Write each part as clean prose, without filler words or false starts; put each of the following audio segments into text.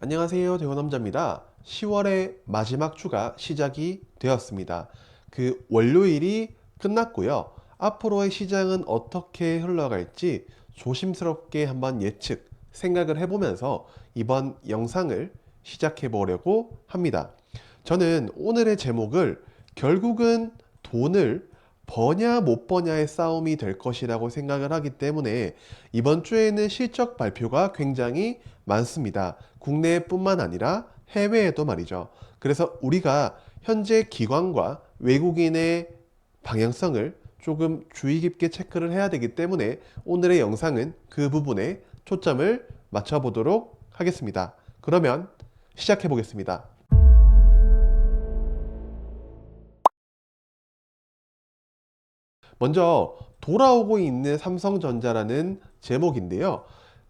안녕하세요. 대호남자입니다. 10월의 마지막 주가 시작이 되었습니다. 그 월요일이 끝났고요. 앞으로의 시장은 어떻게 흘러갈지 조심스럽게 한번 예측, 생각을 해보면서 이번 영상을 시작해 보려고 합니다. 저는 오늘의 제목을 결국은 돈을 버냐 못 버냐의 싸움이 될 것이라고 생각을 하기 때문에 이번 주에는 실적 발표가 굉장히 많습니다. 국내뿐만 아니라 해외에도 말이죠. 그래서 우리가 현재 기관과 외국인의 방향성을 조금 주의 깊게 체크를 해야 되기 때문에 오늘의 영상은 그 부분에 초점을 맞춰보도록 하겠습니다. 그러면 시작해 보겠습니다. 먼저 돌아오고 있는 삼성전자라는 제목인데요.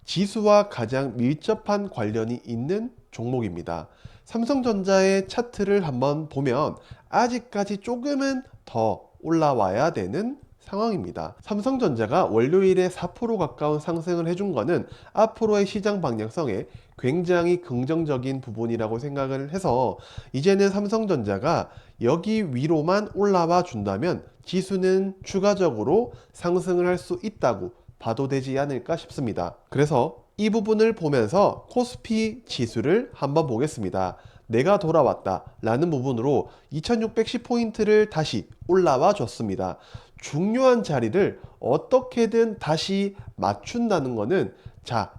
지수와 가장 밀접한 관련이 있는 종목입니다. 삼성전자의 차트를 한번 보면 아직까지 조금은 더 올라와야 되는 상황입니다. 삼성전자가 월요일에 4% 가까운 상승을 해준 거는 앞으로의 시장 방향성에 굉장히 긍정적인 부분이라고 생각을 해서 이제는 삼성전자가 여기 위로만 올라와 준다면 지수는 추가적으로 상승을 할 수 있다고 봐도 되지 않을까 싶습니다. 그래서 이 부분을 보면서 코스피 지수를 한번 보겠습니다. 내가 돌아왔다 라는 부분으로 2610포인트를 다시 올라와 줬습니다. 중요한 자리를 어떻게든 다시 맞춘다는 것은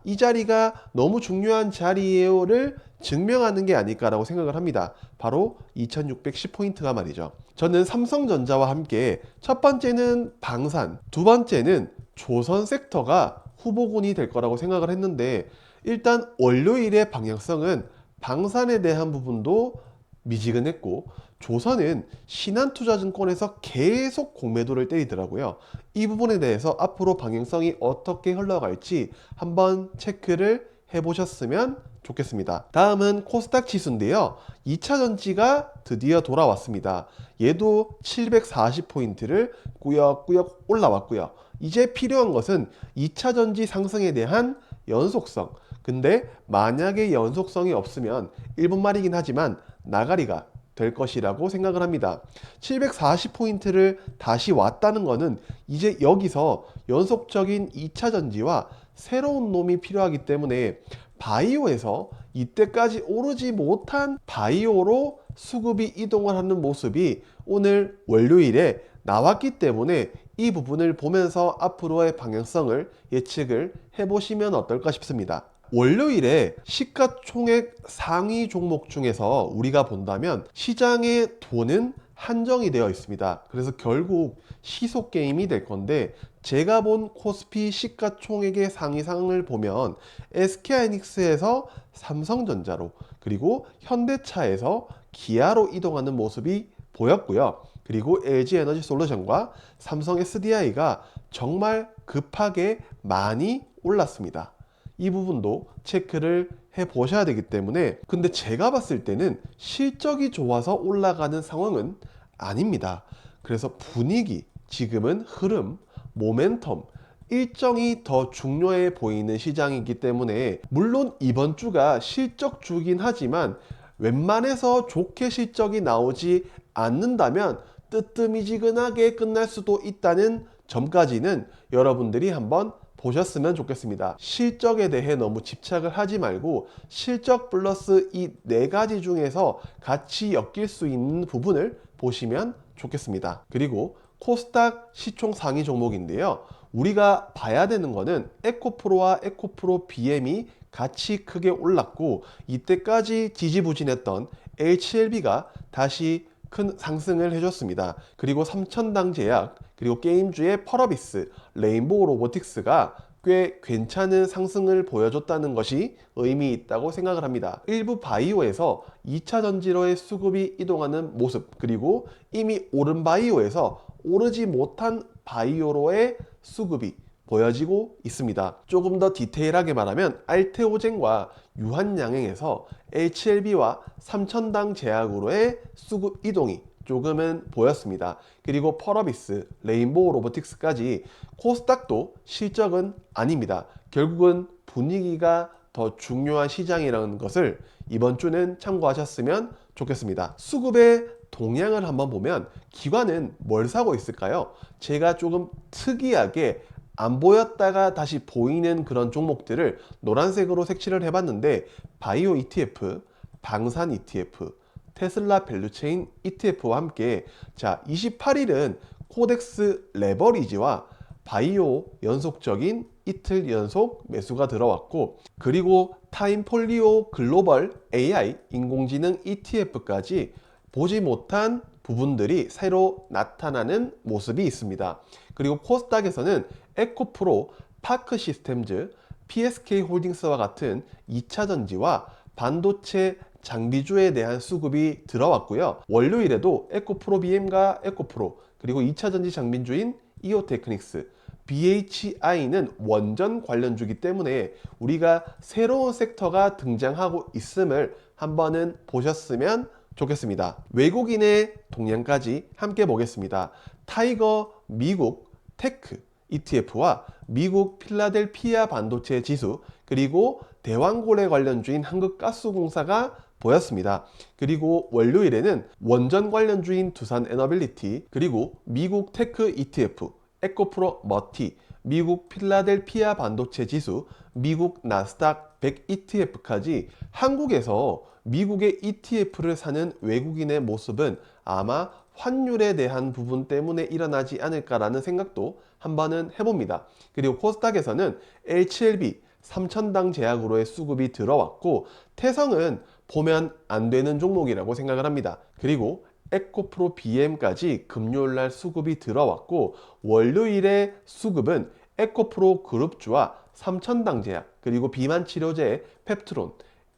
이 자리가 너무 중요한 자리예요를 증명하는 게 아닐까라고 생각을 합니다. 바로 2610포인트가 말이죠. 저는 삼성전자와 함께 첫 번째는 방산, 두 번째는 조선 섹터가 후보군이 될 거라고 생각을 했는데 일단 월요일의 방향성은 방산에 대한 부분도 미지근했고 조선은 신한투자증권에서 계속 공매도를 때리더라고요. 이 부분에 대해서 앞으로 방향성이 어떻게 흘러갈지 한번 체크를 해보셨으면 좋겠습니다. 다음은 코스닥 지수인데요. 2차 전지가 드디어 돌아왔습니다. 얘도 740포인트를 꾸역꾸역 올라왔고요. 이제 필요한 것은 2차 전지 상승에 대한 연속성. 근데 만약에 연속성이 없으면 1분말이긴 하지만 나가리가 될 것이라고 생각을 합니다. 740포인트를 다시 왔다는 것은 이제 여기서 연속적인 2차 전지와 새로운 놈이 필요하기 때문에 바이오에서 이때까지 오르지 못한 바이오로 수급이 이동을 하는 모습이 오늘 월요일에 나왔기 때문에 이 부분을 보면서 앞으로의 방향성을 예측을 해보시면 어떨까 싶습니다. 월요일에 시가총액 상위 종목 중에서 우리가 본다면 시장의 돈은 한정이 되어 있습니다. 그래서 결국 시속 게임이 될 건데 제가 본 코스피 시가총액의 상위상을 보면 SK하이닉스에서 삼성전자로 그리고 현대차에서 기아로 이동하는 모습이 보였고요. 그리고 LG에너지솔루션과 삼성 SDI가 정말 급하게 많이 올랐습니다. 이 부분도 체크를 해 보셔야 되기 때문에 근데 제가 봤을 때는 실적이 좋아서 올라가는 상황은 아닙니다. 그래서 분위기, 지금은 흐름, 모멘텀 일정이 더 중요해 보이는 시장이기 때문에 물론 이번 주가 실적 주긴 하지만 웬만해서 좋게 실적이 나오지 않는다면 뜨뜨미지근하게 끝날 수도 있다는 점까지는 여러분들이 한번 보셨으면 좋겠습니다. 실적에 대해 너무 집착을 하지 말고 실적 플러스 이 네 가지 중에서 같이 엮일 수 있는 부분을 보시면 좋겠습니다. 그리고 코스닥 시총 상위 종목인데요. 우리가 봐야 되는 거는 에코프로와 에코프로 BM이 같이 크게 올랐고 이때까지 지지부진했던 HLB가 다시 큰 상승을 해줬습니다. 그리고 삼천당 제약, 그리고 게임주의 펄어비스, 레인보우 로보틱스가 꽤 괜찮은 상승을 보여줬다는 것이 의미 있다고 생각을 합니다. 일부 바이오에서 2차 전지로의 수급이 이동하는 모습, 그리고 이미 오른 바이오에서 오르지 못한 바이오로의 수급이 보여지고 있습니다. 조금 더 디테일하게 말하면 알테오젠과 유한양행에서 HLB와 삼천당 제약으로의 수급 이동이 조금은 보였습니다. 그리고 펄어비스, 레인보우 로보틱스까지 코스닥도 실적은 아닙니다. 결국은 분위기가 더 중요한 시장이라는 것을 이번 주는 참고하셨으면 좋겠습니다. 수급의 동향을 한번 보면 기관은 뭘 사고 있을까요? 제가 조금 특이하게 안 보였다가 다시 보이는 그런 종목들을 노란색으로 색칠을 해봤는데, 바이오 ETF, 방산 ETF, 테슬라 밸류체인 ETF와 함께, 자, 28일은 코덱스 레버리지와 바이오 연속적인 이틀 연속 매수가 들어왔고, 그리고 타임폴리오 글로벌 AI 인공지능 ETF까지 보지 못한 부분들이 새로 나타나는 모습이 있습니다. 그리고 코스닥에서는 에코프로, 파크 시스템즈, PSK 홀딩스와 같은 2차전지와 반도체 장비주에 대한 수급이 들어왔고요. 월요일에도 에코프로 BM과 에코프로, 그리고 2차전지 장비주인 이오테크닉스, BHI는 원전 관련주기 때문에 우리가 새로운 섹터가 등장하고 있음을 한번은 보셨으면 좋겠습니다. 외국인의 동향까지 함께 보겠습니다. 타이거 미국 테크 ETF와 미국 필라델피아 반도체 지수, 그리고 대왕고래 관련주인 한국가스공사가 보였습니다. 그리고 월요일에는 원전 관련주인 두산 에너빌리티, 그리고 미국 테크 ETF, 에코프로 머티, 미국 필라델피아 반도체 지수, 미국 나스닥 100 ETF까지 한국에서 미국의 ETF를 사는 외국인의 모습은 아마 환율에 대한 부분 때문에 일어나지 않을까라는 생각도 한번은 해봅니다. 그리고 코스닥에서는 HLB 3,000당 제약으로의 수급이 들어왔고, 태성은 보면 안 되는 종목이라고 생각을 합니다. 그리고 에코프로 BM까지 금요일날 수급이 들어왔고, 월요일에 수급은 에코프로 그룹주와 3,000당 제약, 그리고 비만 치료제 펩트론,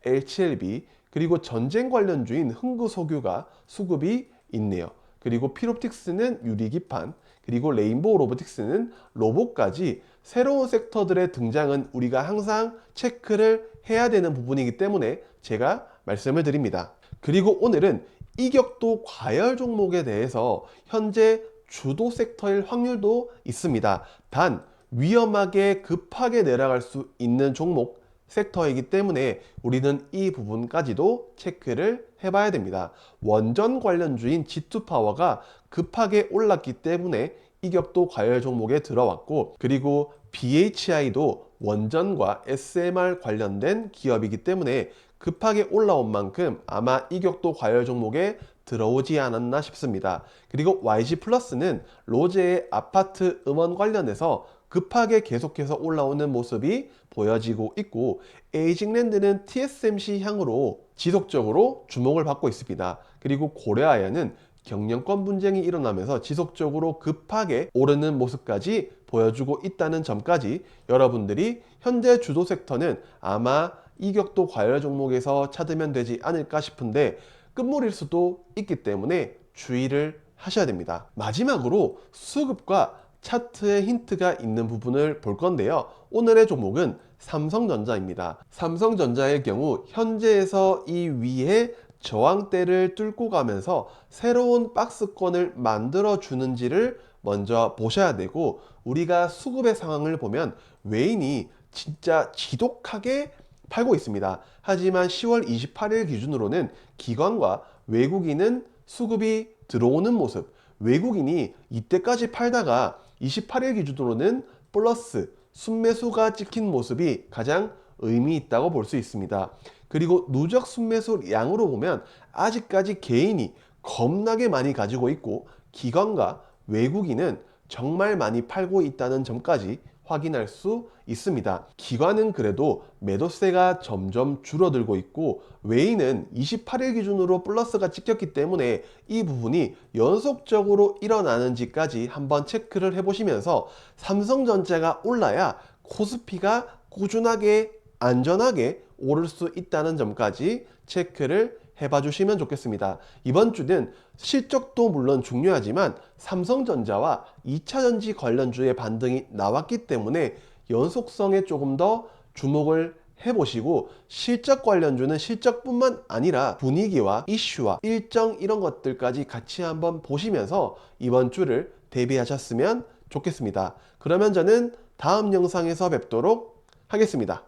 HLB, 그리고 전쟁 관련주인 흥구석유가 수급이 있네요. 그리고 피롭틱스는 유리기판, 그리고 레인보우 로보틱스는 로봇까지 새로운 섹터들의 등장은 우리가 항상 체크를 해야 되는 부분이기 때문에 제가 말씀을 드립니다. 그리고 오늘은 이격도 과열 종목에 대해서 현재 주도 섹터일 확률도 있습니다. 단 위험하게 급하게 내려갈 수 있는 종목 섹터이기 때문에 우리는 이 부분까지도 체크를 해봐야 됩니다. 원전 관련주인 G2파워가 급하게 올랐기 때문에 이격도 과열 종목에 들어왔고, 그리고 BHI도 원전과 SMR 관련된 기업이기 때문에 급하게 올라온 만큼 아마 이격도 과열 종목에 들어오지 않았나 싶습니다. 그리고 YG플러스는 로제의 아파트 음원 관련해서 급하게 계속해서 올라오는 모습이 보여지고 있고, 에이징랜드는 TSMC 향으로 지속적으로 주목을 받고 있습니다. 그리고 고려아연은 경영권 분쟁이 일어나면서 지속적으로 급하게 오르는 모습까지 보여주고 있다는 점까지 여러분들이 현재 주도 섹터는 아마 이격도 과열 종목에서 찾으면 되지 않을까 싶은데 끝물일 수도 있기 때문에 주의를 하셔야 됩니다. 마지막으로 수급과 차트의 힌트가 있는 부분을 볼 건데요. 오늘의 종목은 삼성전자입니다. 삼성전자의 경우 현재에서 이 위에 저항대를 뚫고 가면서 새로운 박스권을 만들어 주는지를 먼저 보셔야 되고, 우리가 수급의 상황을 보면 외인이 진짜 지독하게 팔고 있습니다. 하지만 10월 28일 기준으로는 기관과 외국인은 수급이 들어오는 모습, 외국인이 이때까지 팔다가 28일 기준으로는 플러스 순매수가 찍힌 모습이 가장 의미 있다고 볼 수 있습니다. 그리고 누적 순매수 양으로 보면 아직까지 개인이 겁나게 많이 가지고 있고 기관과 외국인은 정말 많이 팔고 있다는 점까지 확인할 수 있습니다. 기관은 그래도 매도세가 점점 줄어들고 있고 외인은 28일 기준으로 플러스가 찍혔기 때문에 이 부분이 연속적으로 일어나는지까지 한번 체크를 해보시면서 삼성전자가 올라야 코스피가 꾸준하게 안전하게 오를 수 있다는 점까지 체크를 해봐 주시면 좋겠습니다. 이번 주는 실적도 물론 중요하지만 삼성전자와 2차전지 관련주의 반등이 나왔기 때문에 연속성에 조금 더 주목을 해보시고, 실적 관련주는 실적뿐만 아니라 분위기와 이슈와 일정 이런 것들까지 같이 한번 보시면서 이번 주를 대비하셨으면 좋겠습니다. 그러면 저는 다음 영상에서 뵙도록 하겠습니다.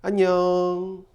안녕.